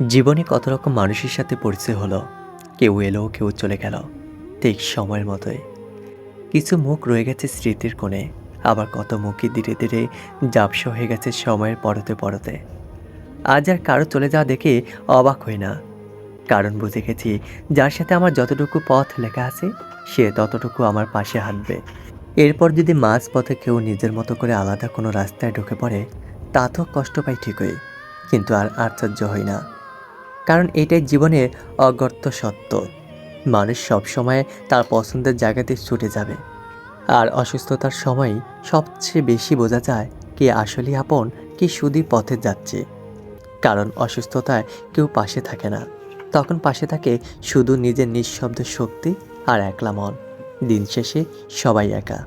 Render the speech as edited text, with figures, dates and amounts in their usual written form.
জীবনে কত রকম মানুষের সাথে পরিচয় হলো। কেউ এলো, কেউ চলে গেল, ঠিক সময়ের মতোই। কিছু মুখ রয়ে গেছে স্মৃতির কোণে, আবার কত মুখই ধীরে ধীরে ঝাপসা হয়ে গেছে সময়ের পরতে পরতে। আজ আর কারো চলে যাওয়া দেখে অবাক হই না, কারণ বুঝে গেছি যার সাথে আমার যতটুকু পথ লেখা আছে সে ততটুকু আমার পাশে হাঁটবে। এরপর যদি মাঝ পথে কেউ নিজের মতো করে আলাদা কোনো রাস্তায় ঢুকে পড়ে, তা তো কষ্ট পাই ঠিকই, কিন্তু আর আশ্চর্য হই না, কারণ এটাই জীবনের অগত্যা সত্য। মানুষ সবসময় তার পছন্দের জায়গাতে ছুটে যাবে, আর অসুস্থতার সময় সবচেয়ে বেশি বোঝা যায় কে আসলে আপন, কে শুধুই পথে যাচ্ছে। কারণ অসুস্থতায় কেউ পাশে থাকে না, তখন পাশে থাকে শুধু নিজের নিঃশব্দ শক্তি আর একলা মন। দিন শেষে সবাই একা।